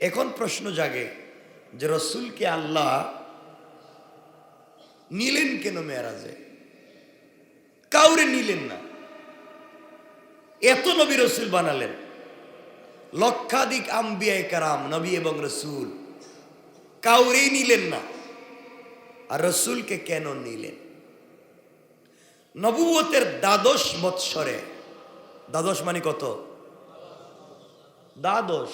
এখন প্রশ্ন জাগে যে রসুলকে আল্লাহ নিলেন কেন মেরাজে? কাউরে নিলেন না, এত নবী রসুল বানালেন, লক্ষাধিক আম্বিয়ায়ে কেরাম নবী এবং রসুল, কাউরেই নিলেন না, আর রসুলকে কেন নিলেন? নবুয়তের দ্বাদশ বৎসরে, দ্বাদশ মানে কত? দ্বাদশ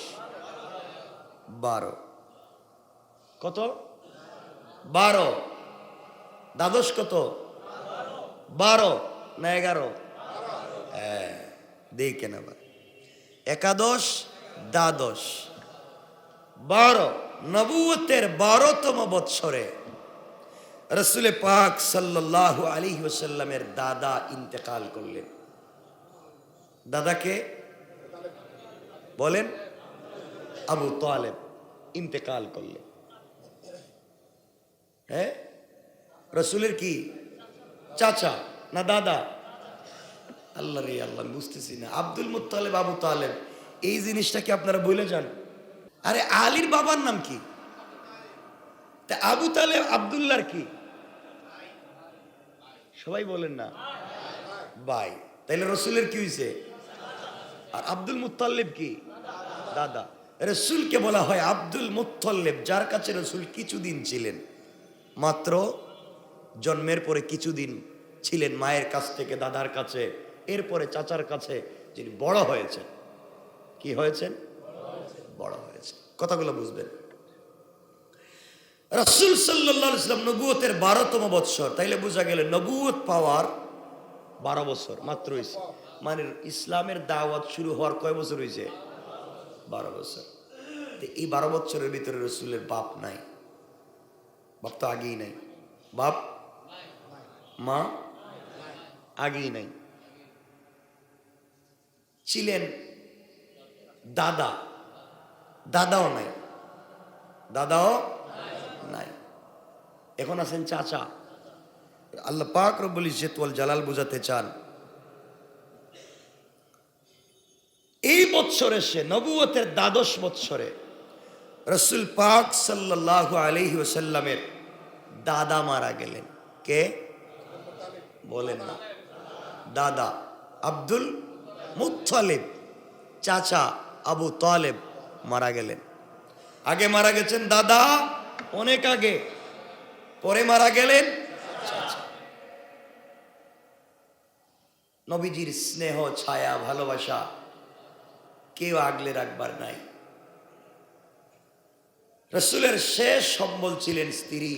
12, কত? 12। দ্বাদশ কত? 12 না 11? দেখেন আবার, একাদশ, দ্বাদশ, 12। নবুয়তের 12তম বৎসরে রসুল পাক সাল্লাল্লাহু আলাইহি ওয়াসাল্লামের দাদা ইন্তেকাল করলেন। দাদাকে বলেন? আবু তালেব ইন্তেকাল করলেন। হ্যাঁ, রসুলের কি চাচা না দাদা? আল্লাহ রে আল্লাহ, বুঝতেছি না। আব্দুল মুত্তালিব, আবু তালেব, এই জিনিসটাকে আপনারা ভুলে যান। আরে আলীর বাবার নাম কি? তা আবু তালেব আব্দুল্লাহর কি? সবাই বলেন না ভাই। তাইলে রসুলের কি হয়েছে? আর আব্দুল মুত্তালিব কি? দাদা। রসুলকে বলা হয় আব্দুল মুত্তালিব, যার কাছে রসুল কিছুদিন ছিলেন, মাত্র জন্মের পরে কিছুদিন ছিলেন মায়ের কাছ থেকে দাদার কাছে, এরপরে চাচার কাছে, যিনি বড় হয়েছেন। কি হয়েছেন? বড় হয়েছে। কথাগুলো বুঝবেন। রাসূল সাল্লাল্লাহু আলাইহি ওয়াসাল্লাম নবুয়তের 12তম বৎসর, তাইলে বোঝা গেল নবুয়ত পাওয়ার 12 বছর মাত্র হয়েছে। মানে ইসলামের দাওয়াত শুরু হওয়ার কয় বছর হয়েছে? 12 বছর। এই 12 বছরের ভিতরে রসুলের বাপ নাই, বাপ তো আগেই নাই, বাপ মা আগেই নাই। ছিলেন দাদা, দাদাও নাই, দাদাও নাই। এখন আছেন চাচা। আল্লাহ পাক রব্বুল ইজ্জত ওয়াল জালাল বুঝাতে চান, এই বৎসরে সে নবুয়তের দ্বাদশ বৎসরে রসুল পাক সাল্লাল্লাহু আলাইহি ওয়াসাল্লামের দাদা মারা গেলেন। কে? বলেন না। দাদা আব্দুল মুত্তালিব, চাচা আবু তালেব মারা গেলেন। আগে মারা গেছেন দাদা, অনেক আগে, পরে মারা গেলেন চাচা। নবীজির স্নেহ, ছায়া, ভালোবাসা কেউ আগলে রাখবার নাই। রসুলের শেষ সম্বল ছিলেন স্ত্রী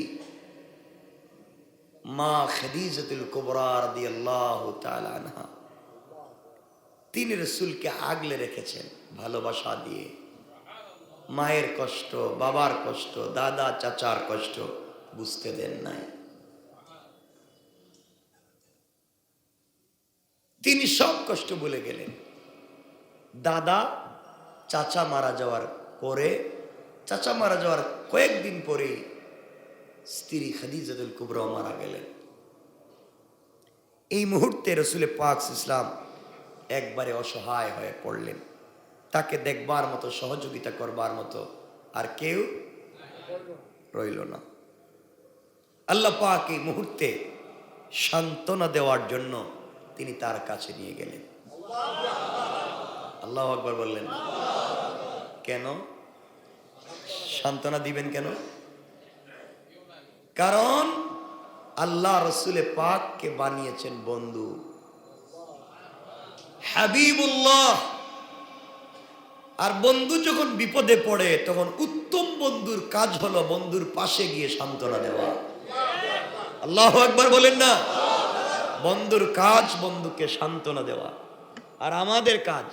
মা খাদিজাতুল কুবরা রাদিয়াল্লাহু তাআলা আনহা। তিনি রসুলকে আগলে রেখেছেন ভালোবাসা দিয়ে। মায়ের কষ্ট, বাবার কষ্ট, দাদা চাচার কষ্ট বুঝতে দেন নাই। তিনি সব কষ্ট ভুলে গেলেন। দাদা চাচা মারা যাওয়ার পরে, চাচা মারা যাওয়ার কয়েকদিন পরে স্ত্রী খাদিজাতুল কুবরা মারা গেলেন। এই মুহূর্তে রসুল পাক ইসলাম একবারে অসহায় হয়ে পড়লেন। তাকে দেখবার মতো, সহযোগিতা করবার মতো আর কেউ রইল না। আল্লাহ পাক এই মুহূর্তে সান্ত্বনা দেওয়ার জন্য তিনি তার কাছে নিয়ে গেলেন। আল্লাহু আকবার বললেন। কেন সান্ত্বনা দিবেন? কেন? কারণ আল্লাহ রসুল পাককে বানিয়েছেন বন্ধু, হাবিবুল্লাহ। আর বন্ধু যখন বিপদে পড়ে, তখন উত্তম বন্ধুর কাজ হলো বন্ধুর পাশে গিয়ে সান্ত্বনা দেওয়া। আল্লাহু আকবার বলেন না। বন্ধুর কাজ বন্ধুকে সান্ত্বনা দেওয়া। আর আমাদের কাজ,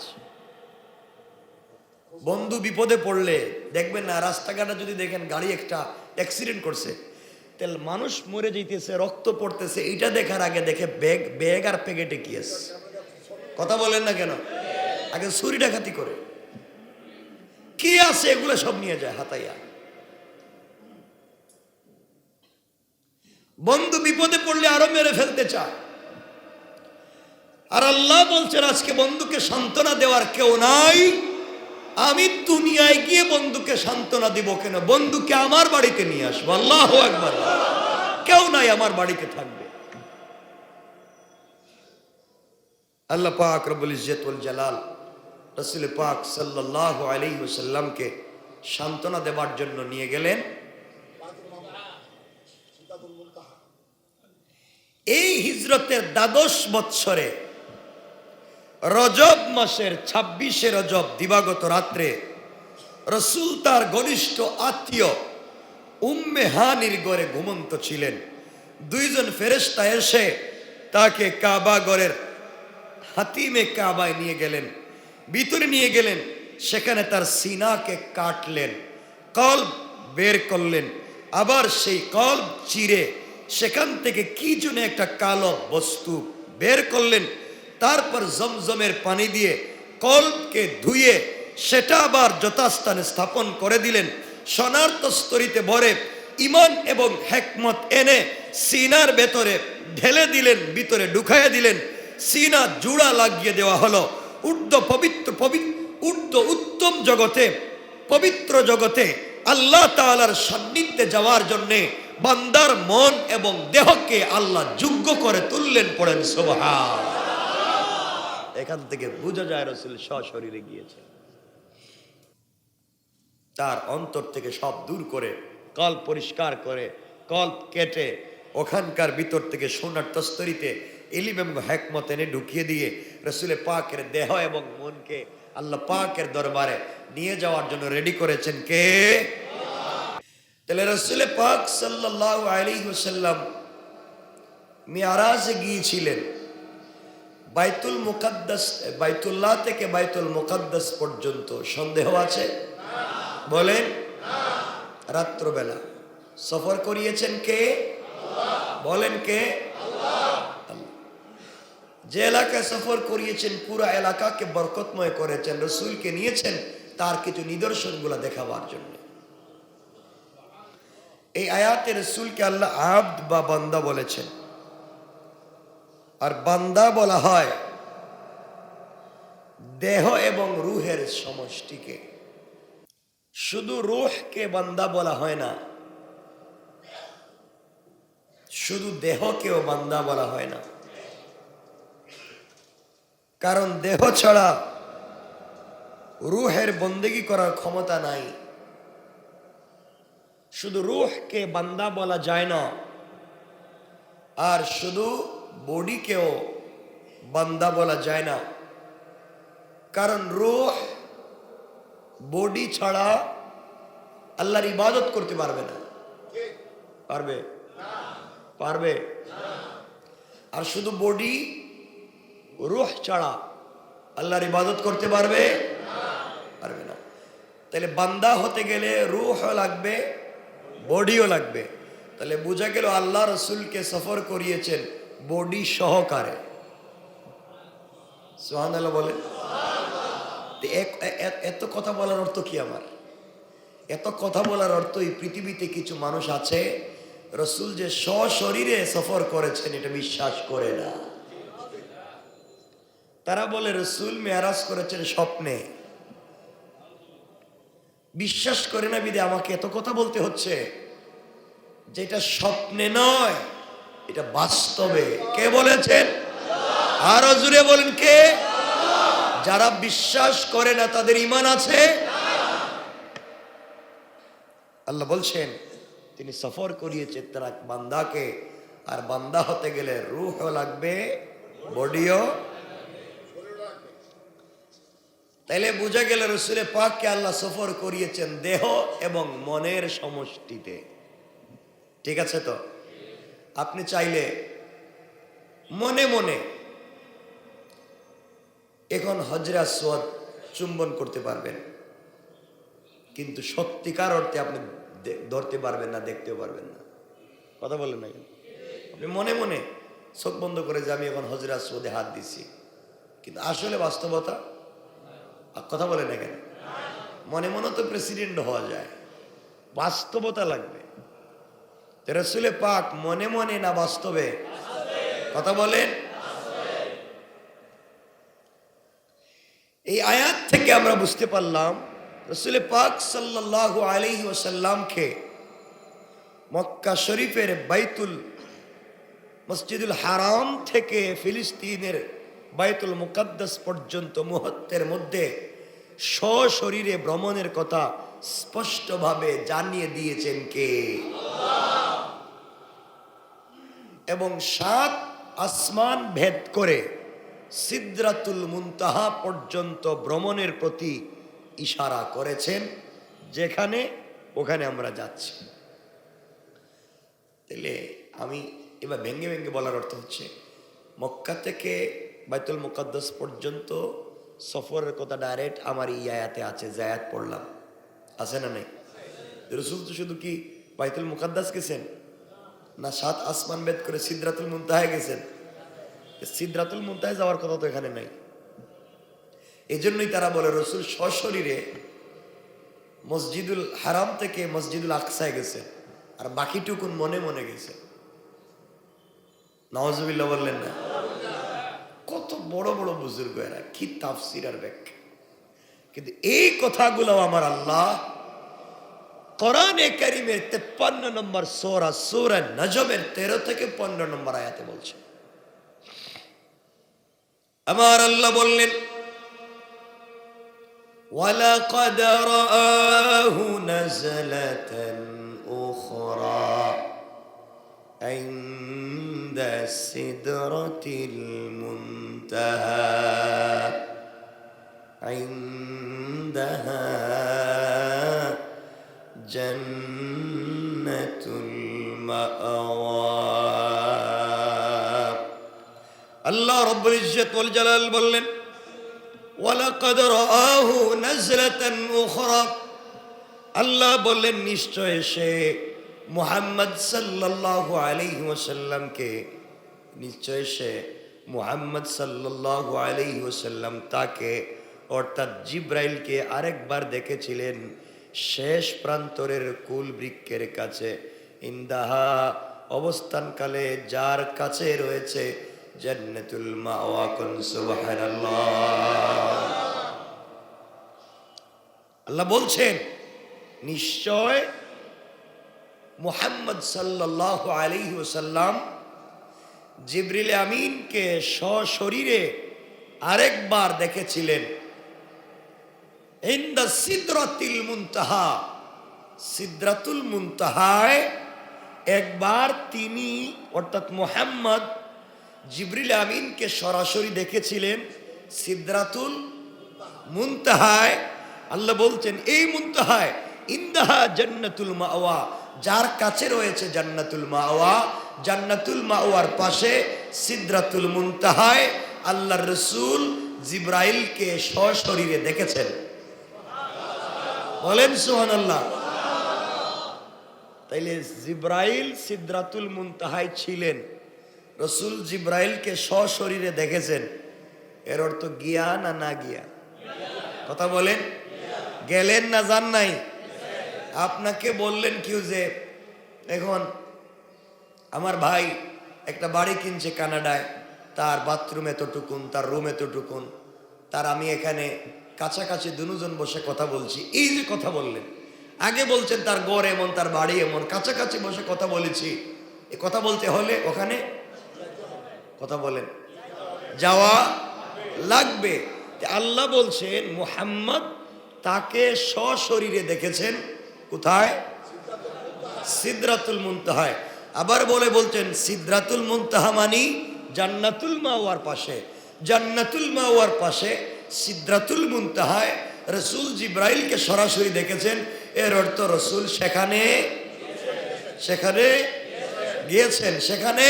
বন্ধু বিপদে পড়লে দেখবেন না, রাস্তাঘাটে যদি দেখেন গাড়ি একটা অ্যাক্সিডেন্ট করছে, তাহলে মানুষ মরে যাইতেছে, রক্ত পড়তেছে, এইটা দেখার আগে দেখে ব্যাগ আর প্যাকেটে কি আছে। কথা বলেন না কেন? আগে ছুরি ডাকাতি করে কি আছে এগুলো সব নিয়ে যায় হাতাইয়া। বন্ধু বিপদে পড়লে আরো মেরে ফেলতে চায়। আর আল্লাহ বলছেন আজকে বন্ধুকে সান্ত্বনা দেওয়ার কেউ নাই, আমি দুনিয়ায় গিয়ে বন্ধুকে সান্ত্বনা দিব কেন? বন্ধুকে আমার বাড়িতে নিয়ে আসবো। আল্লাহু আকবার। কেউ নাই আমার বাড়িতে থাকবে। আল্লাহ পাক রব্বুল ইজ্জত ওয়াল জালাল রাসূল পাক সাল্লাল্লাহু আলাইহি ওয়াসাল্লামকে সান্ত্বনা দেওয়ার জন্য নিয়ে গেলেন এই হিজরতের ১২ বৎসরে রজব মাসের ২৬শে রজব দিবাগত রাত্রে রাসূল তার ঘনিষ্ঠ আত্মীয় উম্মে হানির ঘরে ঘুমন্ত ছিলেন। দুইজন ফেরেশতা এসে তাকে কাবা ঘরের হাতিমে কাবায় নিয়ে গেলেন, ভিতরে নিয়ে গেলেন। সেখানে তার সিনাকে কাটলেন, কলব বের করলেন, আবার সেই কলব চিরে সেখান থেকে কি যেন একটা কালো বস্তু বের করলেন। তারপর জমজমের পানি দিয়ে কলবকে ধুয়ে সেটা আবার যথাস্থানে স্থাপন করে দিলেন। সোনার তস্তরিতে ভরে ঈমান এবং হিকমত এনে সিনার ভেতরে ঢেলে দিলেন, ভিতরে ঢুকাইয়া দিলেন। সিনা জুড়া লাগিয়ে দেওয়া হলো। উত্তম জগতে, পবিত্র জগতে আল্লাহ তাআলার সান্নিধ্যে যাওয়ার জন্যে বান্দার মন এবং দেহকে আল্লাহ যোগ্য করে তুললেন। পড়েন সুবহান। এখান থেকে বোঝা যায় রাসূল সশরীরে গিয়েছে। তার অন্তর থেকে সব দূর করে, কল পরিষ্কার করে, কল্প কেটে ওখানকার ভিতর থেকে সোনার তস্তরিতে ইলম এবং হিকমত এনে ঢুকিয়ে দিয়ে রাসূলের পাকের দেহ এবং মনকে আল্লাহ পাকের দরবারে নিয়ে যাওয়ার জন্য রেডি করেছেন কে? তাহলে রাসূলের পাক সাল্লাল্লাহু আলাইহি ওয়াসাল্লাম মিরাজে গিয়েছিলেন। বাইতুল মুকাদ্দাস, বাইতুল্লাহ থেকে বাইতুল মুকাদ্দাস পর্যন্ত সন্দেহ আছে? বলেন। রাত্রবেলা সফর করিয়েছেন কে? বলেন কে? যে এলাকায় সফর করিয়েছেন পুরো এলাকাকে বরকতময় করেছেন, রসুলকে নিয়েছেন তার কিছু নিদর্শনগুলো দেখাবার জন্য। এই আয়াতে রসুলকে আল্লাহ আব্দ বা বান্দা বলেছেন। আর বান্দা বলা হয় দেহ এবং রুহের সমষ্টিকে। শুধু রুহকে বান্দা বলা হয় না, শুধু দেহকেও বান্দা বলা হয় না। কারণ দেহ ছাড়া রুহের বন্দেগী করার ক্ষমতা নাই। শুধু রুহকে বান্দা বলা যায় না, আর শুধু বডিকেও বান্দা বলা যায় না। কারণ রুহ বডি ছাড়া আল্লাহর ইবাদত করতে পারবে না। পারবে? পারবে? আর শুধু বডি রুহ ছাড়া আল্লাহর ইবাদত করতে পারবে? পারবে না। তাহলে বান্দা হতে গেলে রুহও লাগবে, বডিও লাগবে। তাহলে বোঝা গেল আল্লাহ রসুলকে সফর করিয়েছেন বডি সহকারে। সুবহানাল্লাহ বলেন। এত কথা বলার অর্থ কি? আমার এত কথা বলার অর্থ এই পৃথিবীতে কিছু মানুষ আছে রসুল যে সশরীরে সফর করেছেন এটা বিশ্বাস করে না। তারা বলে রসুল মেরাজ করেছেন স্বপ্নে। বিশ্বাস করে না বিদে আমাকে এত কথা বলতে হচ্ছে। যেটা স্বপ্নে নয়, এটা বাস্তবে। কে বলেছেন? আরো জোরে বলেন কে? যারা বিশ্বাস করে না তাদের ঈমান আছে? আল্লাহ বলছেন তিনি সফর করিয়েছেন তারা বান্দাকে। আর বান্দা হতে গেলে রূহও লাগবে, বডিও। তাইলে বোঝা গেল রসুলের পাককে আল্লাহ সফর করিয়েছেন দেহ এবং মনের সমষ্টিতে। ঠিক আছে তো? আপনি চাইলে মনে মনে এখন হজরে আসওয়াদ চুম্বন করতে পারবেন, কিন্তু সত্যিকার অর্থে আপনি ধরতে পারবেন না, দেখতেও পারবেন না। কথা বলেন না? আপনি মনে মনে চোখ বন্ধ করে যে আমি এখন হজরে আসওয়াদে হাত দিছি, কিন্তু আসলে বাস্তবতা কথা বলে না কেন? মনে মনে তো প্রেসিডেন্ট হওয়া যায়, বাস্তবতা লাগবে। রাসূলে পাক মনে মনে না বাস্তবে? কথা বলেন। এই আয়াত থেকে আমরা বুঝতে পারলাম রাসূল পাক সাল্লাল্লাহু আলাইহি ওয়াসাল্লামকে মক্কা শরীফের বাইতুল মসজিদুল হারাম থেকে ফিলিস্তিনের বাইতুল মুকাদ্দাস পর্যন্ত মুহূর্তের মধ্যে সশরীরে ভ্রমণের কথা স্পষ্টভাবে জানিয়ে দিয়েছেন কে? এবং 7 আসমান ভেদ করে সিদরাতুল মুনতাহা পর্যন্ত ভ্রমণের প্রতি ইশারা করেছেন, যেখানে ওখানে আমরা যাচ্ছি। তাহলে আমি এবার ভেঙ্গে ভেঙ্গে বলার অর্থ হচ্ছে মক্কা থেকে বাইতুল মুকাদ্দাস পর্যন্ত সফরের কথা ডাইরেক্ট আমার এই আয়াতে আছে, যে আয়াত পড়লাম। আছে না নাই? রাসূল তো শুধু কি বাইতুল মুকাদ্দাস গেছেন না, 7 আসমান ভেদ করে সিদরাতুল মুনতাহায় গেছেন? সিদরাতুল মুনতাহায় যাওয়ার কথা তো এখানে নাই। এই জন্যই তারা বলে রাসূল সশরীরে মসজিদুল হারাম থেকে মসজিদুল আকসায় গেছে, আর বাকিটুকুন মনে মনে গেছে। নাউজুবিল্লাহ বললেন না? কত বড় বড় বুজুর্গ এরা, কি তাফসীর আর ব্যাখ্যা। কিন্তু এই কথাগুলো আমার আল্লাহ কোরআনে কারীমের 53 নম্বর সূরা নজমের 13 থেকে 15 নম্বর আয়াতে বলছে। আমার আল্লাহ বললেন, ওয়ালাকাদ রাআহু নাযলাতান উখরা ইনদা সিদরাতিল মুনতাহা ইনদাহা জান্নাতুল মাআওয়া। আল্লাহ রাব্বুল ইজ্জত ওয়াল জালাল বললেন, ওয়ালাকাদ রাআহু নাযলাতান উখরা। আল্লাহ বললেন নিশ্চয় সে মুহাম্মদ সাল্লাল্লাহু আলাইহি ওয়াসাল্লামকে, নিশ্চয় সে মুহাম্মদ সাল্লাল্লাহু আলাইহি ওয়াসাল্লাম তাকে অর্থাৎ জিব্রাইলকে আরেকবার দেখেছিলেন শেষ প্রান্তরের কুল বৃক্ষের কাছে, ইনদাহা অবস্থানকালে, যার কাছে রয়েছে জান্নাতুল মাওয়া। কুন সুবহানাল্লাহ। আল্লাহ বলছেন নিশ্চয় মুহাম্মদ সাল্লাল্লাহু আলাইহি ওয়াসাল্লাম জিবরিল আমিনকে সশরীরে আরেকবার দেখেছিলেন ইনদা সিদরাতিল মুনতাহা, সিদরাতুল মুনতাহায় একবার তিনি অর্থাৎ মুহাম্মদ জিবরিল আমিনকে সরাসরি দেখেছিলেন সিদরাতুল মুনতাহায়। আল্লাহ বলছেন এই মুনতাহায় ইনদাহা জান্নাতুল মাওয়া, যার কাছে রয়েছে জান্নাতুল মাওয়া, জান্নাতুল মাওয়ার পাশে সিদরাতুল মুনতাহায় আল্লাহর রাসূল জিবরাইলকে সশরীরে দেখেছেন। বলেন সুবহানাল্লাহ। তাইলে জিবরাইল সিদরাতুল মুনতাহায় ছিলেন, রাসূল জিবরাইলকে সশরীরে দেখেছেন, এর অর্থ গিয়া না না গিয়া? কথা বলেন, গেলেন না যান নাই? আপনাকে বললেন কেউ যে এখন আমার ভাই একটা বাড়ি কিনছে কানাডায়, তার বাথরুম এতটুকুন, তার রুম এতটুকুন, তার আমি এখানে কাছাকাছি দুজন বসে কথা বলছি, এই যে কথা বললেন, আগে বলছেন তার গড় এমন, তার বাড়ি এমন, কাছাকাছি বসে কথা বলেছি, এ কথা বলতে হলে ওখানে কথা বলেন যাওয়া লাগবে। আল্লাহ বলছেন মুহাম্মদ তাকে সশরীরে দেখেছেন কোথায়? সিদরাতুল মুনতাহায়। আবার বলছেন সিদরাতুল মুনতাহা মানে জান্নাতুল মাওয়ার পাশে, জান্নাতুল মাওয়ার পাশে সিদরাতুল মুনতাহায় রাসূল জিবরাইলকে সরাসরি দেখেছেন, এর অর্থ রাসূল সেখানে গিয়েছেন, সেখানে।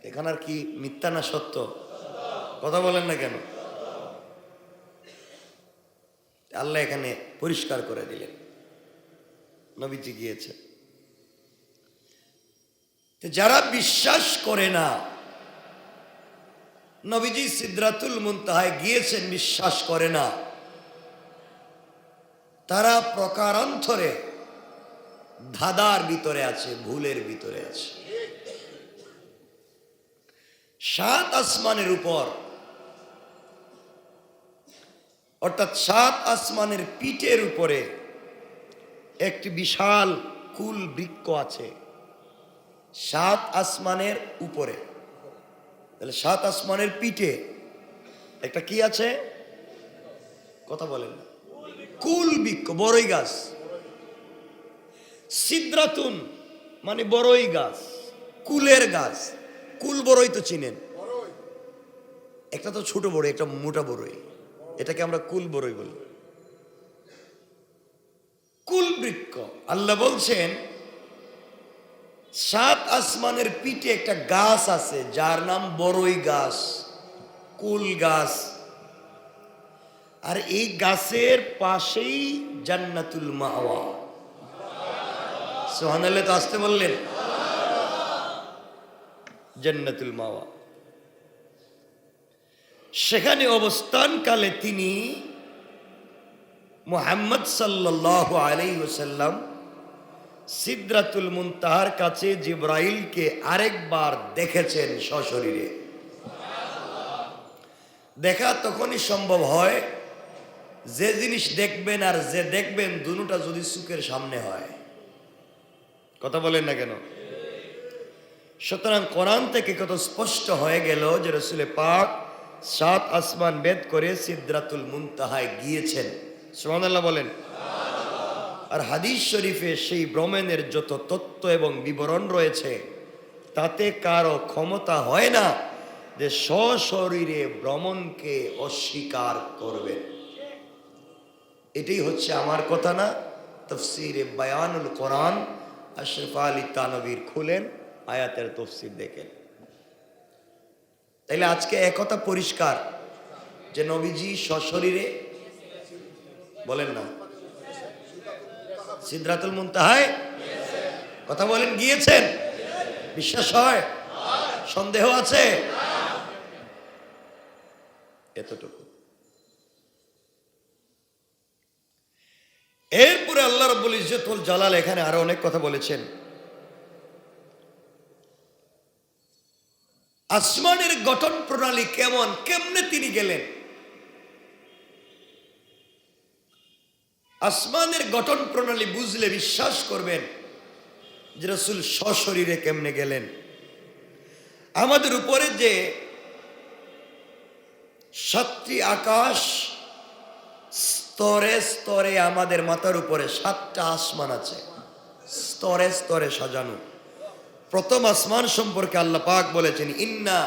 এখানে আর কি মিথ্যা না সত্য? কথা বলেন না কেন? আল্লাহ এখানে পরিষ্কার করে দিলেন নবীজি গিয়েছেন। যারা বিশ্বাস করে না নবীজি সিদরাতুল মুনতাহায় গিয়েছেন, বিশ্বাস করে না, তারা প্রকারান্তরে ধাঁধার ভিতরে আছে, ভুলের ভিতরে আছে। 7 আসমানের উপর অর্থাৎ 7 আসমানের পিঠের উপরে একটি বিশাল কুল বৃক্ষ আছে। 7 আসমানের উপরে, তাহলে 7 আসমানের পিঠে একটা কি আছে? কথা বলেন না। কুল বৃক্ষ, বড়ই গাছ। সিদ্রাতুন মানে বড়ই গাছ, কুলের গাছ। কুল বড়ই তো চিনেন, একটা তো ছোট বড়ই, একটা মোটা বড়ই, এটাকে আমরা কুল বড়ই বলি। কুল বৃক্ষ। আল্লাহ বলছেন 7 আসমানের পিঠে একটা গাছ আছে যার নাম বড়ই গাছ, কুল গাছ। আর এই গাছের পাশেই জান্নাতুল মাওয়া। সুবহানাল্লাহ, তো আসতে বললেন। জান্নাতুল মাওয়া, সেখানে অবস্থানকালে তিনি মুহাম্মদ সাল্লাল্লাহু আলাইহি ওয়াসাল্লাম সিদরাতুল মুনতাহার কাছে জিবরাইলকে আরেকবার দেখেছেন সশরীরে। দেখা তখনই সম্ভব হয় যে জিনিস দেখবেন আর যে দেখবেন দুটোটা যদি চোখের সামনে হয়। কথা বলেন না কেন? সুতরাং কোরআন থেকে কত স্পষ্ট হয়ে গেল যে রাসূল পাক 7 আসমান ভেদ করে সিদরাতুল মুনতাহায় গিয়েছেন। সুবহানাল্লাহ বলেন। আর হাদিস শরীফে সেই ভ্রমণের যত তত্ত্ব এবং বিবরণ রয়েছে তাতে কারো ক্ষমতা হয় না যে সশরীরে ভ্রমণকে অস্বীকার করবে। এটাই হচ্ছে আমার কথা না, তাফসীরে বায়ানুল কোরআন আশরাফ আলী তানভীর খুলেন, আয়াতের তাফসীর দেখেন। তাইলে আজকে একথা পরিষ্কার যে নবীজি সশরীরে, বলেন না, সিদরাতুল মুনতাহায় কথা বলেন গিয়েছেন। বিশ্বাস হয়? সন্দেহ আছে? এতটুকু। এরপরে আল্লাহ রাব্বুল ইজ্জতুল জালাল এখানে আরো অনেক কথা বলেছেন। আসমানের গঠন প্রণালী কেমন, কেমনে তিনি গেলেন। আসমানের গঠন প্রণালী বুঝলে বিশ্বাস করবেন যে রাসূল সশরীরে কেমনে গেলেন। আমাদের উপরে যে 7টি আকাশ, স্তরে স্তরে আমাদের মাথার উপরে 7টা আসমান আছে, স্তরে স্তরে সাজানো। প্রথম আসমান সম্পর্কে আল্লাহ পাক বলেছেন, ইন্না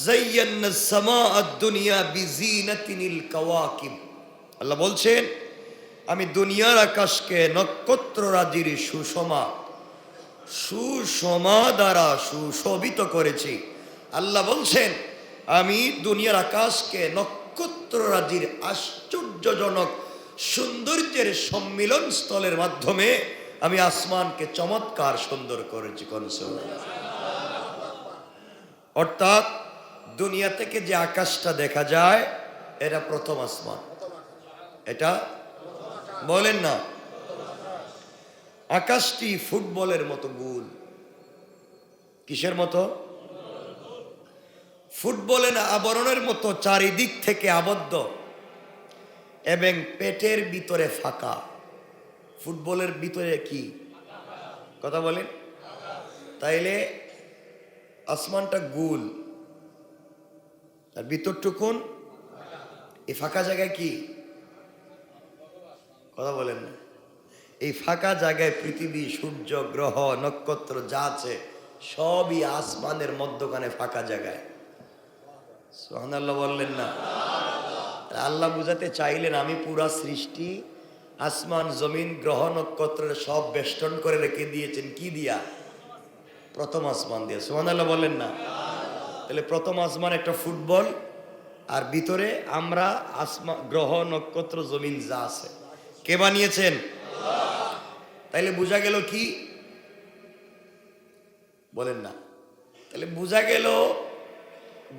যায়্যানাস সামাআদ দুনিয়া বিজিনাতিনিল কাওয়াকিব। আল্লাহ বলছেন, আমি দুনিয়ার আকাশকে নক্ষত্ররাজির সুষমা দ্বারা সুশোভিত করেছি। আল্লাহ বলছেন, আমি দুনিয়ার আকাশকে নক্ষত্ররাজির আশ্চর্যজনক সৌন্দর্যের সম্মিলন স্থলের মাধ্যমে আমি আসমানকে চমৎকার সুন্দর করেছি। অর্থাৎ দুনিয়া থেকে যে আকাশটা দেখা যায় এটা প্রথম আসমান। এটা বলেন না, আকাশটি ফুটবলের মতো গোল। কিসের মতো? ফুটবলের আবরণের মতো চারিদিক থেকে আবদ্ধ এবং পেটের ভিতরে ফাঁকা। ফুটবলের ভিতরে কি কথা বলেন? তাইলে আসমানটা গোল আর ভিতরটুকুন এই ফাঁকা জায়গায় কি কথা বলেন না? এই ফাঁকা জায়গায় পৃথিবী, সূর্য, গ্রহ, নক্ষত্র যা আছে সবই আসমানের মধ্যখানে ফাঁকা জায়গায়। সুবহানাল্লাহ বললেন না? আল্লাহ বুঝাতে চাইলেন আমি পুরা সৃষ্টি আসমান, জমিন, গ্রহ, নক্ষত্রের সব বেষ্টন করে রেখে দিয়েছেন কি দিয়া? প্রথম আসমান দিয়ে। সুবহানাল্লাহ বললেন না? তাহলে প্রথম আসমান একটা ফুটবল আর ভিতরে আমরা আসমান, গ্রহ, নক্ষত্র, জমিন যা আছে কে বানিয়েছেন? তাইলে বোঝা গেল কি? বলেন না? তাহলে বোঝা গেল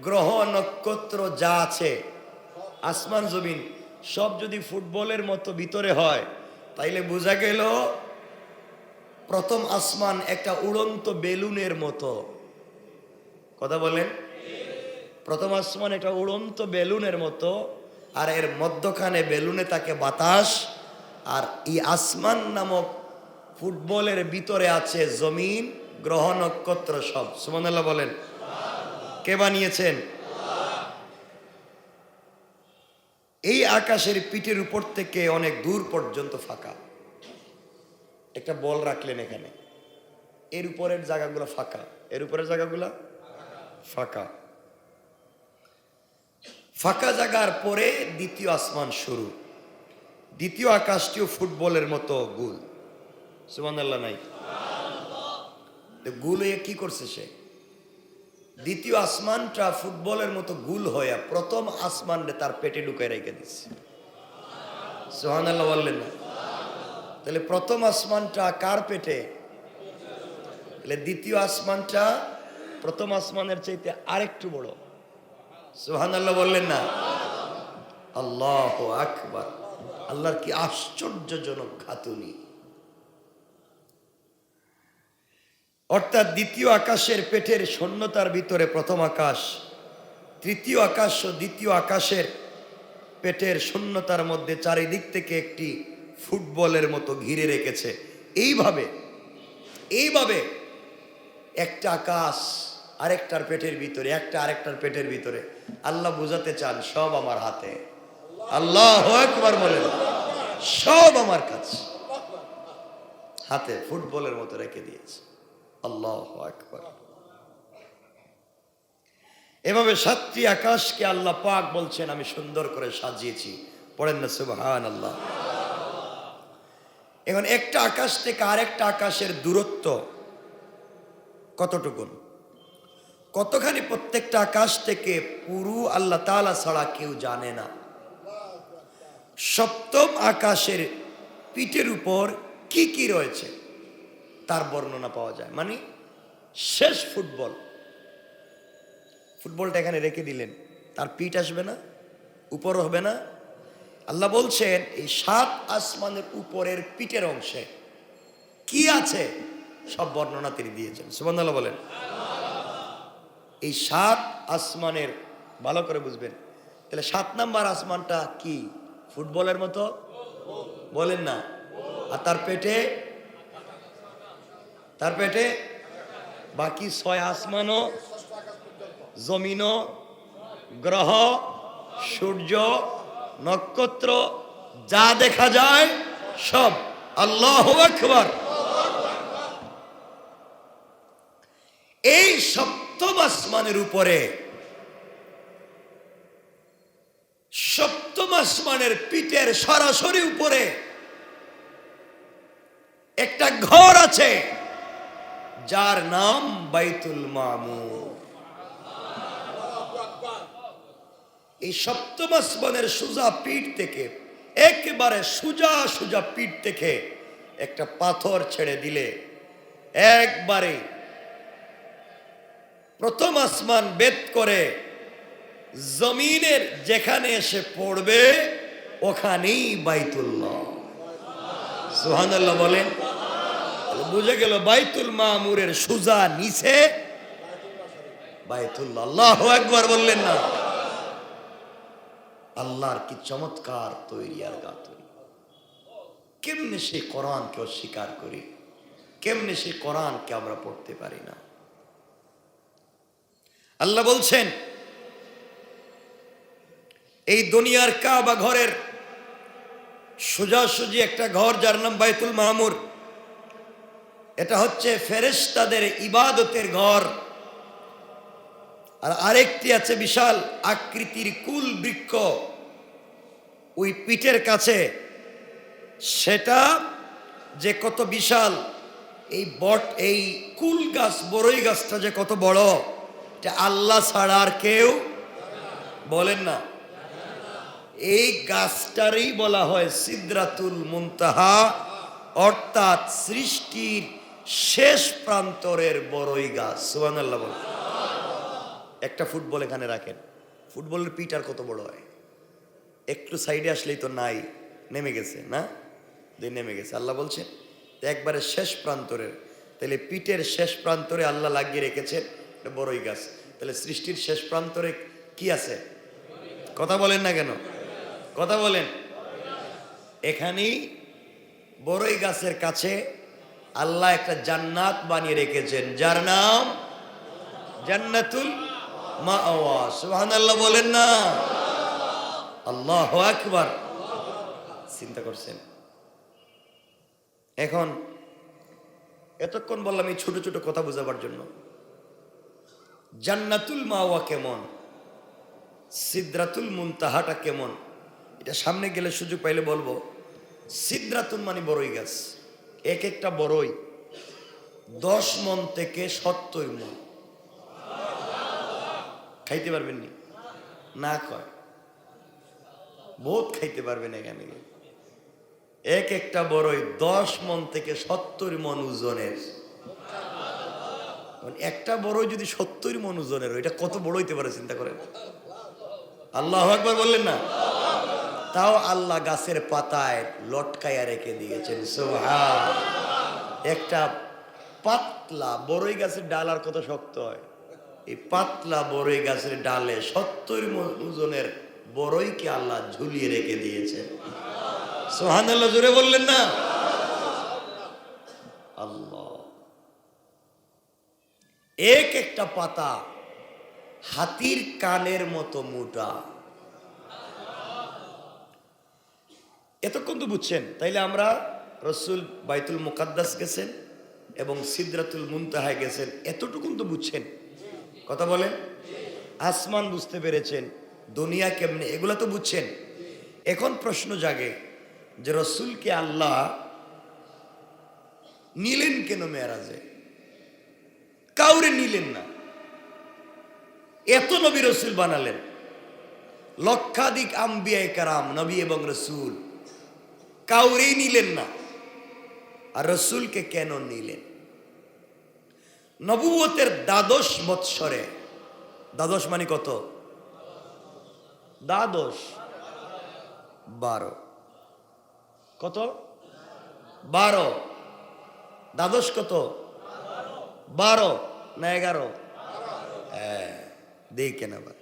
গ্রহ, নক্ষত্র যা আছে, আসমান, জমিন সব যদি ফুটবলের মতো ভিতরে হয় তাইলে বোঝা গেল প্রথম আসমান একটা উড়ন্ত বেলুনের মতো। কথা বলেন? প্রথম আসমান একটা উড়ন্ত বেলুনের মতো আর এর মধ্যখানে বেলুনে থাকে বাতাস, আর এই আসমান নামক ফুটবলের ভিতরে আছে জমিন, গ্রহ, নক্ষত্র সব। সুবহানাল্লাহ বলেন। কে বানিয়েছেন? এই আকাশের পিঠের উপর থেকে অনেক দূর পর্যন্ত ফাঁকা। একটা বল রাখলেন এখানে, এর উপরের জায়গাগুলো ফাঁকা, এর উপরের জায়গাগুলো ফাঁকা। ফাঁকা জায়গার পরে দ্বিতীয় আসমান শুরু। দ্বিতীয় আকাশটিও ফুটবলের মতো গোল। সুবহানাল্লাহ নাই? গোল হয়ে কি করছে সে? দ্বিতীয় আসমানটা ফুটবলের মতো গোল হয়ে প্রথম আসমানটা তার পেটে ঢুকে রেখে দিচ্ছে। সুবহানাল্লাহ বললেন না? তাহলে প্রথম আসমানটা কার পেটে? তাহলে দ্বিতীয় আসমানটা প্রথম আসমানের চাইতে আরেকটু বড়। সুবহানাল্লাহ বললেন না? আল্লাহু আকবার। আল্লাহর কি আশ্চর্যজনক খাতুনি। অর্থাৎ দ্বিতীয় আকাশের পেটের শূন্যতার ভিতরে প্রথম আকাশ, তৃতীয় আকাশ ও দ্বিতীয় আকাশের পেটের শূন্যতার মধ্যে চারিদিক থেকে একটি ফুটবলের মতো ঘিরে রেখেছে। এইভাবে একটা আকাশ আরেকটার পেটের ভিতরে, একটা আরেকটার পেটের ভিতরে। আল্লাহ বুঝাতে চান সব আমার হাতে। আল্লাহু আকবার বলেন। সব আমার কাছে, হাতে ফুটবলের মতো রেখে দিয়েছে। আল্লাহু আকবার। এভাবে সাতটি আকাশকে আল্লাহ পাক বলছেন আমি সুন্দর করে সাজিয়েছি। পড়েন না সুবহানাল্লাহ। এখন একটা আকাশ থেকে আরেকটা আকাশের দূরত্ব কতটুকুন, কতখানি প্রত্যেকটা আকাশ থেকে পুরো আল্লাহ তাআলা ছাড়া কেউ জানে না। সপ্তম আকাশের পিঠের উপর কি কি রয়েছে তার বর্ণনা পাওয়া যায়। মানে শেষ ফুটবলটা এখানে রেখে দিলেন, তার পিঠ আসবে না, উপর হবে না। আল্লাহ বলছেন এই সাত আসমানের উপরের পিঠের অংশে কি আছে সব বর্ণনা তিনি দিয়েছেন। সুবহানাল্লাহ বলেন। এই সাত আসমানের ভালো করে বুঝবেন। তাহলে 7 নাম্বার আসমানটা কি? ফুটবলের মতো বলেন না? আর তার পেটে বাকি 6 আসমানও, জমিনও, গ্রহ, সূর্য, নক্ষত্র যা দেখা যায় সব। আল্লাহু আকবার। এই সপ্তম আসমানের উপরে, সপ্তম আসমানের পিঠের সরাসরি উপরে একটা ঘর আছে যার নাম বাইতুল মামুর। এই সপ্তম আসমানের সোজা পিঠ থেকে, একেবারে সোজা পিঠ থেকে একটা পাথর ছেড়ে দিলে একবারে প্রথম আসমান ভেদ করে জমিনের যেখানে এসে পড়বে ওখানেই বাইতুল্লাহ। সুবহানাল্লাহ বলেন। বুঝে গেল বাইতুল মামুরের সোজা নিচে বাইতুল্লাহ। আল্লাহু আকবার বললেন না? আল্লাহর কি চমৎকার তৈরি আর গাতুরি। কেমনে সেই কোরআনকে অস্বীকার করি, কেমনে সেই কোরআনকে আমরা পড়তে পারি না। আল্লাহ বলছেন এই দুনিয়ার কাবা ঘরের সোজাসুজি একটা ঘর যার নাম বাইতুল মামুর। এটা হচ্ছে ফেরেশতাদের ইবাদতের ঘর। আর আরেকটি আছে বিশাল আকৃতির কুল বৃক্ষ ওই পিঠের কাছে। সেটা যে কত বিশাল, এই কুল গাছ, বড়ই গাছটা যে কত বড়, এটা আল্লাহ ছাড়া আর কেউ বলেন না। এই গাছটারই বলা হয় সিদরাতুল মুনতাহা, অর্থাৎ সৃষ্টির শেষ প্রান্তরের বড়ই গাছ। সুবহানাল্লাহ বলেন। একটা ফুটবল এখানে রাখেন, ফুটবলের পিঠ আর কত বড় হয়? একটু সাইডে আসলেই তো নাই, নেমে গেছে না, নেমে গেছে। আল্লাহ বলছেন একবারে শেষ প্রান্তরের। তাহলে পিঠের শেষ প্রান্তরে আল্লাহ লাগিয়ে রেখেছেন বড়ই গাছ। তাহলে সৃষ্টির শেষ প্রান্তরে কি আছে? কথা বলেন না কেন? কথা বলেন। এখানেই বড়ই গাছের কাছে আল্লাহ একটা জান্নাত বানিয়ে রেখেছেন, যার নাম জান্নাতুল মাওয়া। সুবহানাল্লাহ বলেন না? আল্লাহু আকবার। চিন্তা করছেন? এখন এতক্ষণ বললাম এই ছোট ছোট কথা বোঝাবার জন্য। জান্নাতুল মাওয়া কেমন, সিদরাতুল মুনতাহাটা কেমন, এটা সামনে গেলে সুযোগ পাইলে বলবো। সিদরাতুল মানে বড়ই গাছ, এক একটা বড়ই 10 মণ থেকে 70 মণ। খাইতে পারবেন নি? না কয় বহুত খাইতে পারবেন এখানে। এক একটা বড়ই 10 মণ থেকে 70 মণ ওজনের। একটা বড়ই যদি 70 মণ ওজনের, এটা কত বড় হইতে পারে চিন্তা করেন। আল্লাহু আকবার বললেন না? তাও আল্লাহ গাছের পাতায় লটকায়া রেখে দিয়েছেন। সুবহান। একটা পাতলা বড়ই গাছের ডাল আর কত শক্ত হয়, এই পাতলা বড়ই গাছের ডালে 70 মণ ওজনের বড়ইকে আল্লাহ ঝুলিয়ে রেখে দিয়েছেন। সুবহানাল্লাহ জোরে বললেন না? আল্লাহ। এক একটা পাতা হাতির কানের মতো মোটা। এতক্ষণ তো বুঝছেন? তাইলে আমরা রসুল বাইতুল মুকাদ্দাস গেছেন এবং সিদরাতুল মুনতাহায় গেছেন, এতটুকুন তো বুঝছেন। কথা বলেন। আসমান বুঝতে পেরেছেন, দুনিয়া কেমনে, এগুলা তো বুঝছেন। এখন প্রশ্ন জাগে যে রসুলকে আল্লাহ নিলেন কেন মেরাজে? কাউরে নিলেন না, এত নবী রসুল বানালেন, লক্ষাধিক আম্বিয়ায়ে কেরাম নবী এবং রসুল, কাউরেই নিলেন না। আর রসুলকে কেন নিলেন? নবুয়তের 12 বৎসরে, 12 মানে কত? 12 কত? 12। 12 কত? 12 না 11? দেখেন আবার,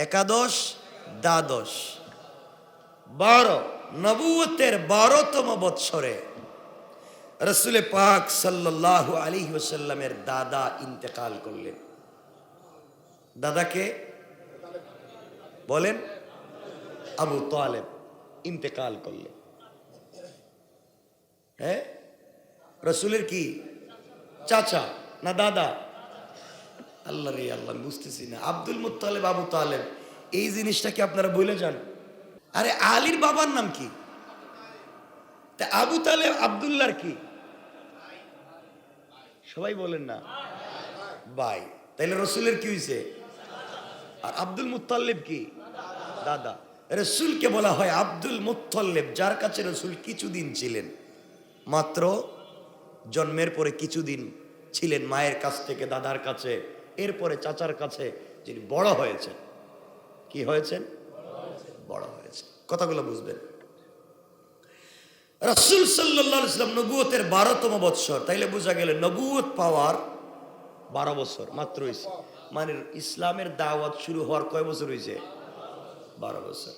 একাদশ দ্বাদশ 12। নবুয়তের 12তম বৎসরে রসুল পাক সাল্লাল্লাহু আলাইহি ওয়াসাল্লামের দাদা ইন্তেকাল করলেন। দাদাকে বলেন? আবু তালেব ইন্তেকাল করলেন। হ্যাঁ, রসুলের কি চাচা না দাদা? আল্লাহ রে আল্লাহ, বুঝতেছি না। আব্দুল মুত্তালিব আবু তালেব, এই জিনিসটা কি আপনারা ভুলে যান? আরে আলীর বাবার নাম কি? তা আবু তালেব আব্দুল্লাহর কি? সবাই বলেন না ভাই। তাইলে রসুলের কি হয়েছে? আর আব্দুল মুত্তালিব কি? দাদা। রসুলকে বলা হয় আব্দুল মুত্তালিব, যার কাছে রসুল কিছুদিন ছিলেন, মাত্র জন্মের পরে কিছুদিন ছিলেন মায়ের কাছ থেকে দাদার কাছে, এরপরে চাচার কাছে, যিনি বড় হয়েছেন। কি হয়েছেন? বড় হয়েছে। কথাগুলো বুঝবেন। রাসূল সাল্লাল্লাহু আলাইহি ওয়াসাল্লাম নবুয়তের 12তম বৎসর, তাইলে বোঝা গেল নবুয়ত পাওয়ার 12 বছর মাত্র হয়েছে। মানে ইসলামের দাওয়াত শুরু হওয়ার কয় বছর হয়েছে? 12 বছর।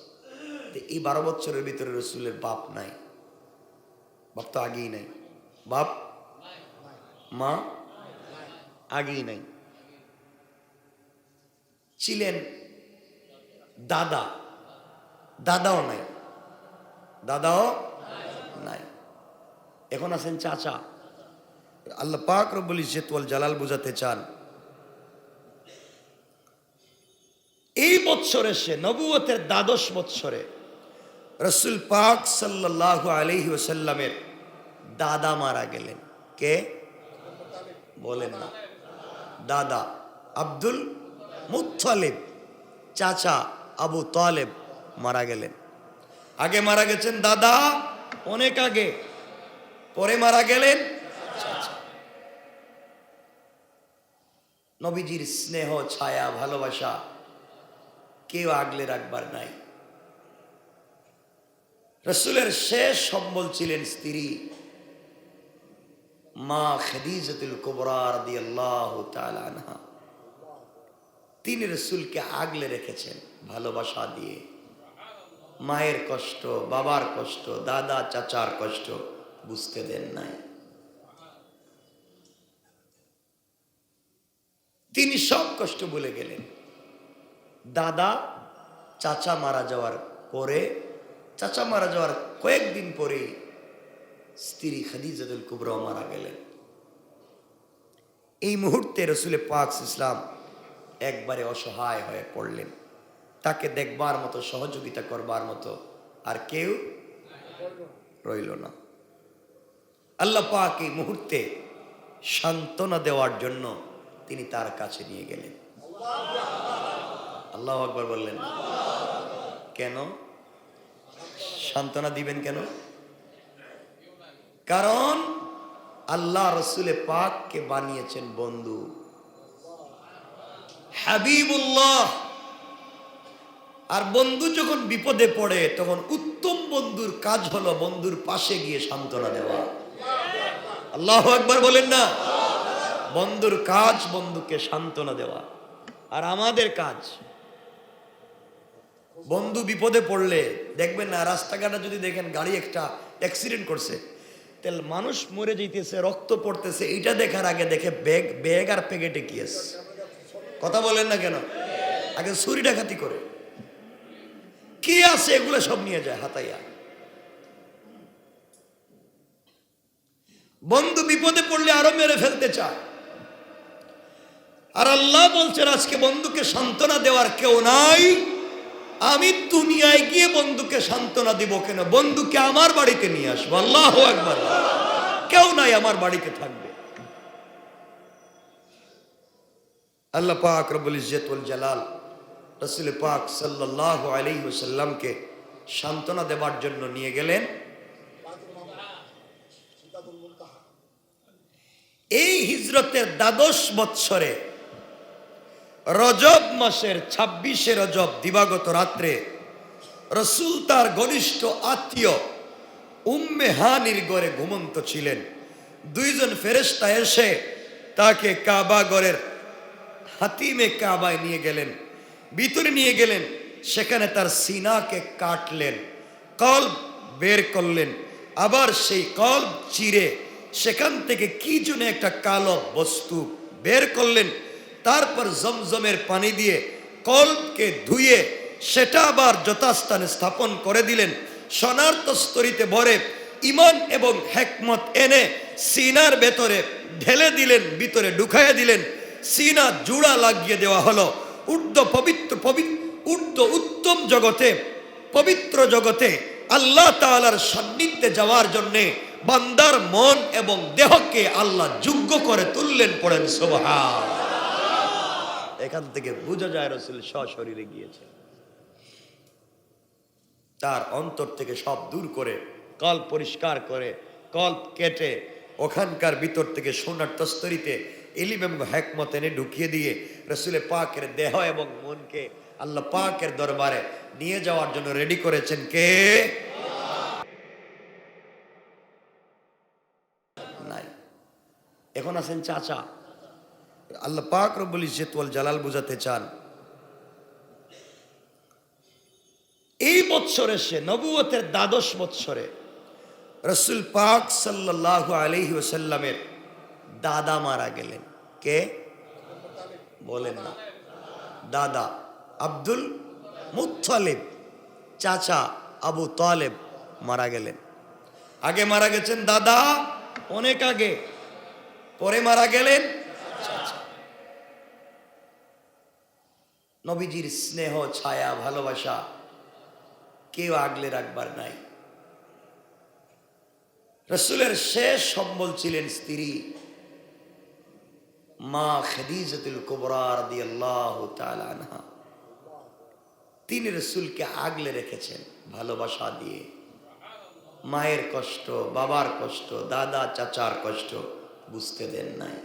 এই 12 বছরের ভিতরে রসুলের বাপ নাই। বাপ তো আগেই নাই। বাপ মা আগেই নাই। ছিলেন দাদা, দাদাও নাই, দাদাও নাই। এখন আছেন চাচা। আল্লাহ পাক রব্বুল ইজ্জত ওয়াল জালাল বুঝাতে চান, এই বৎসরে সে নবুয়তের 12 বৎসরে রসুল পাক সাল্লাল্লাহু আলাইহি ওয়াসাল্লামের দাদা মারা গেলেন। কে? বলেন না? দাদা আব্দুল মুত্তালিব, চাচা আবু তালেব মারা গেলেন। আগে মারা গেছেন দাদা, অনেক আগে, পরে মারা গেলেন চাচা। নবীজির স্নেহ ছায়া ভালোবাসা কেউ আগলে রাখবার নাই। রসুলের শেষ সম্বল ছিলেন স্ত্রী মা খাদিজাতুল কুবরা রাদিয়াল্লাহু তাআলা আনহা। তিনি রসুলকে আগলে রেখেছেন ভালোবাসা দিয়ে। মায়ের কষ্ট, বাবার কষ্ট, দাদা চাচার কষ্ট বুঝতে দেন নাই। তিনি সব কষ্ট বলে গেলেন। দাদা চাচা মারা যাওয়ার পরে, চাচা মারা যাওয়ার কয়েকদিন পরে স্ত্রী খাদিজাতুল কুবরা মারা গেলেন। এই মুহূর্তে রসুল পাক ইসলাম একবারে অসহায় হয়ে পড়লেন। তাকে দেখবার মতো, সহযোগিতা করবার মতো আর কেউ রইল না। আল্লাহ পাক এই মুহূর্তে সান্ত্বনা দেওয়ার জন্য তিনি তার কাছে নিয়ে গেলেন। আল্লাহু আকবার বললেন। কেন সান্ত্বনা দিবেন? কেন? কারণ আল্লাহ রসুলে পাককে বানিয়েছেন বন্ধু, হাবিবুল্লাহ। আর বন্ধু যখন বিপদে পড়ে তখন উত্তম বন্ধুর কাজ হলো বন্ধুর পাশে গিয়ে সান্ত্বনা দেওয়া। আল্লাহু আকবার বলেন না। বন্ধুর কাজ বন্ধুকে সান্ত্বনা দেওয়া। আর আমাদের কাজ, বন্ধু বিপদে পড়লে দেখবেন না, রাস্তাঘাটে যদি দেখেন গাড়ি একটা অ্যাক্সিডেন্ট করছে, তাহলে মানুষ মরে যাইতেছে, রক্ত পড়তেছে, এটা দেখার আগে দেখে ব্যাগ আর প্যাকেটে কি আছে। কথা বলেন না কেন? আগে ছুরি ডাকাতি করে কি আছে এগুলো সব নিয়ে যায় হাতাইয়া। বন্ধু বিপদে পড়লে আরো মেরে ফেলতে চায়। আর আল্লাহ বলছেন আজকে বন্ধুকে সান্ত্বনা দেওয়ার কেউ নাই। আমি দুনিয়ায় গিয়ে বন্ধুকে সান্ত্বনা দিব কেন? বন্ধুকে আমার বাড়িতে নিয়ে আসবো। আল্লাহু আকবার। কেউ নাই আমার বাড়িতে থাকবে। আল্লাহ পাক রব্বুল ইজ্জত ওয়াল জালাল রাসূল পাক সাল্লাল্লাহু আলাইহি ওয়াসাল্লামকে সান্ত্বনা দেওয়ার জন্য নিয়ে গেলেন। এই হিজরতের ১২ বৎসরে রজব মাসের ২৬শে রজব দিবাগত রাত্রে রসুল তার ঘনিষ্ঠ আত্মীয় উম্মে হানির ঘরে ঘুমন্ত ছিলেন। দুইজন ফেরেশতা এসে তাকে কাবা ঘরের হাতিমে কাবায় নিয়ে গেলেন, ভিতরে নিয়ে গেলেন। সেখানে তার সিনাকে কাটলেন, কলব বের করলেন, আবার সেই কলব চিরে সেখান থেকে কি যেন একটা কালো বস্তু বের করলেন। তারপর জমজমের পানি দিয়ে কলবকে ধুয়ে সেটা আবার যথাস্থানে স্থাপন করে দিলেন। সোনার তস্তরিতে ভরে ঈমান এবং হিকমত এনে সিনার ভেতরে ঢেলে দিলেন, ভিতরে ঢুকাইয়া দিলেন। সিনা জুড়া লাগিয়ে দেওয়া হলো। উত্তম জগতে, পবিত্র জগতে আল্লাহ তাআলার সান্নিধ্যে যাওয়ার জন্যে বান্দার মন এবং দেহকে আল্লাহ যোগ্য করে তুললেন। পড়েন সুবহান। এখান থেকে বোঝা যায় রাসূল সশরীরে গিয়েছে। তার অন্তর থেকে সব দূর করে, কল্প পরিষ্কার করে, কল্প কেটে ওখানকার ভিতর থেকে সোনার তস্তরিতে ইলম এবং হিকমত এনে ঢুকিয়ে দিয়ে রাসূলের পাকের দেহ এবং মনকে আল্লাহ পাকের দরবারে নিয়ে যাওয়ার জন্য রেডি করেছেন কে? নাই। এখন আছেন চাচা। আল্লাহ পাক রব্বুল ইজ্জত ওয়াল জালাল বুঝাতে চান, এই বৎসরে সে নবুয়তের ১২ বৎসরে রাসূল পাক সাল্লাল্লাহু আলাইহি ওয়াসাল্লামের দাদা মারা গেলেন। কে? বলেন না। দাদা আব্দুল মুত্তালিব, চাচা আবু তালেব মারা গেলেন। আগে মারা গেছেন দাদা, অনেক আগে। পরে মারা গেলেন চাচা। নবীজির স্নেহ, ছায়া, ভালোবাসা কেউ আগলে রাখবার নাই। রাসূলের শেষ সম্বল ছিলেন স্ত্রী মা খাদিজাতুল কুবরা রাদিয়াল্লাহু তাআলা আনহা। তিনি রাসূলকে আগলে রেখেছেন ভালোবাসা দিয়ে। মায়ের কষ্ট, বাবার কষ্ট, দাদা চাচার কষ্ট বুঝতে দেন নাই।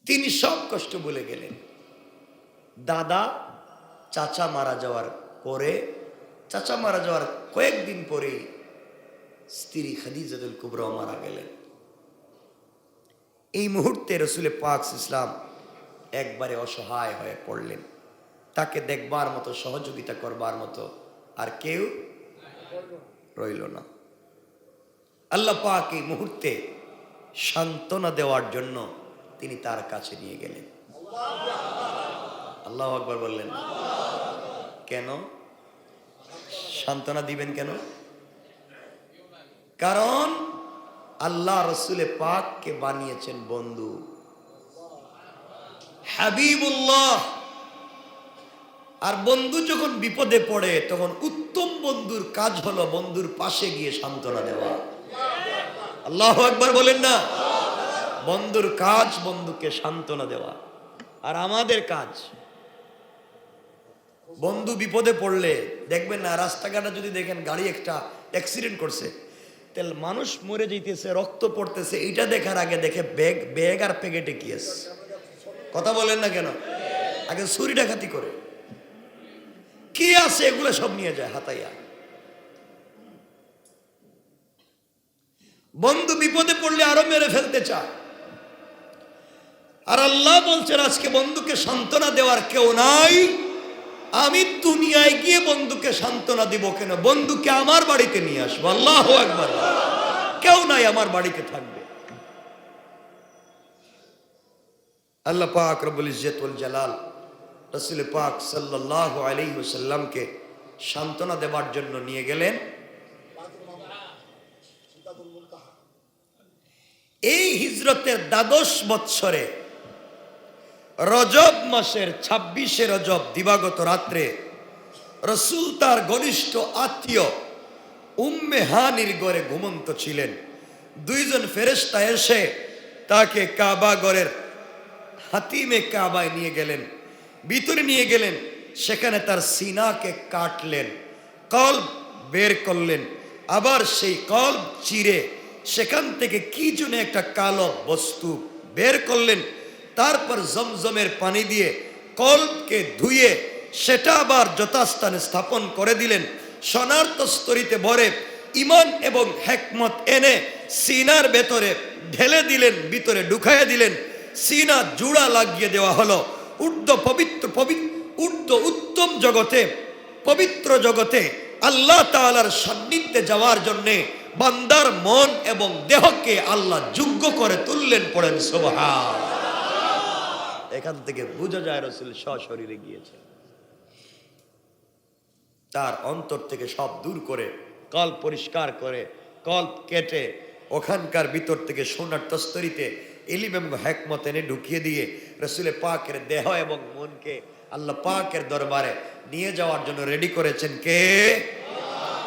তিনি সব কষ্ট বলে গেলেন। দাদা চাচা মারা যাওয়ার পরে, চাচা মারা যাওয়ার কয়েকদিন পরে স্ত্রী খাদিজাতুল কুবরা মারা গেলেন। এই মুহূর্তে রাসূল পাক ইসলাম একবারে অসহায় হয়ে পড়লেন। তাকে দেখবার মতো, সহযোগিতা করবার মতো আর কেউ রইল না। আল্লাহ পাক এই মুহূর্তে সান্ত্বনা দেওয়ার জন্য তিনি তার কাছে নিয়ে গেলেন। আল্লাহু আকবার বললেন। কেন সান্ত্বনা দিবেন? কেন? কারণ আল্লাহ রসুলে পাককে বানিয়েছেন বন্ধু, হাবিবুল্লাহ। আর বন্ধু যখন বিপদে পড়ে তখন উত্তম বন্ধুর কাজ হলো বন্ধুর পাশে গিয়ে সান্ত্বনা দেওয়া। আল্লাহু আকবার বলেন না। বন্ধুর কাজ বন্ধুকে সান্ত্বনা দেওয়া। আর আমাদের কাজ, বন্ধু বিপদে পড়লে দেখবেন না, রাস্তাঘাটে যদি দেখেন গাড়ি একটা অ্যাক্সিডেন্ট করছে, তাহলে মানুষ মরে যাইতেছে, রক্ত পড়তেছে, এটা দেখার আগে দেখে ব্যাগ আর প্যাকেটে কি আছে। কথা বলেন না কেন? আগে ছুরি ডাকাতি করে কি আছে এগুলো সব নিয়ে যায় হাতাইয়া। বন্ধু বিপদে পড়লে আরো মেরে ফেলতে চায়। আর আল্লাহ বলছেন আজকে বন্ধুকে সান্ত্বনা দেওয়ার কেউ নাই। আমি দুনিয়ায় গিয়ে বন্ধুকে সান্ত্বনা দিব কেন? বন্ধুকে আমার বাড়িতে নিয়ে আসবো। আল্লাহু আকবার। কেউ নাই আমার বাড়িতে থাকবে। আল্লাহ পাক রব্বুল ইজ্জত ওয়াল জালাল রাসূল পাক সাল্লাল্লাহু আলাইহি ওয়াসাল্লামকে সান্ত্বনা দেওয়ার জন্য নিয়ে গেলেন এই হিজরতের ১২ বৎসরে রজব মাসের ২৬শে রজব দিবাগত রাত্রে রসুল তার ঘনিষ্ঠ আত্মীয় উম্মে হানির ঘরে ঘুমন্ত ছিলেন। দুইজন ফেরেশতা এসে তাকে কাবা ঘরের হাতিমে কাবায় নিয়ে গেলেন, ভিতরে নিয়ে গেলেন। সেখানে তার সিনাকে কাটলেন, কলব বের করলেন, আবার সেই কলব চিরে সেখান থেকে কি যেন একটা কালো বস্তু বের করলেন। তারপর জমজমের পানি দিয়ে কলবকে ধুয়ে সেটা আবার যথাস্থানে স্থাপন করে দিলেন। সোনার তস্তরিতে ভরে ঈমান এবং হিকমত এনে সিনার ভেতরে ঢেলে দিলেন, ভিতরে ঢুকাইয়া দিলেন। সিনা জুড়া লাগিয়ে দেওয়া হলো। উত্তম জগতে, পবিত্র জগতে আল্লাহ তাআলার সান্নিধ্যে যাওয়ার জন্য বান্দার মন এবং দেহকে আল্লাহ যোগ্য করে তুললেন। পড়েন সুবহান। এখান থেকে বোঝা যায় রাসূল সশরীরে গিয়েছে। তার অন্তর থেকে সব দূর করে, কল্প পরিষ্কার করে, কল্প কেটে ওখানকার ভিতর থেকে সোনার তস্তরিতে ইলম এবং হিকমত এনে ঢুকিয়ে দিয়ে রাসূল পাকের দেহ এবং মনকে আল্লাহ পাকের দরবারে নিয়ে যাওয়ার জন্য রেডি করেছেন কে?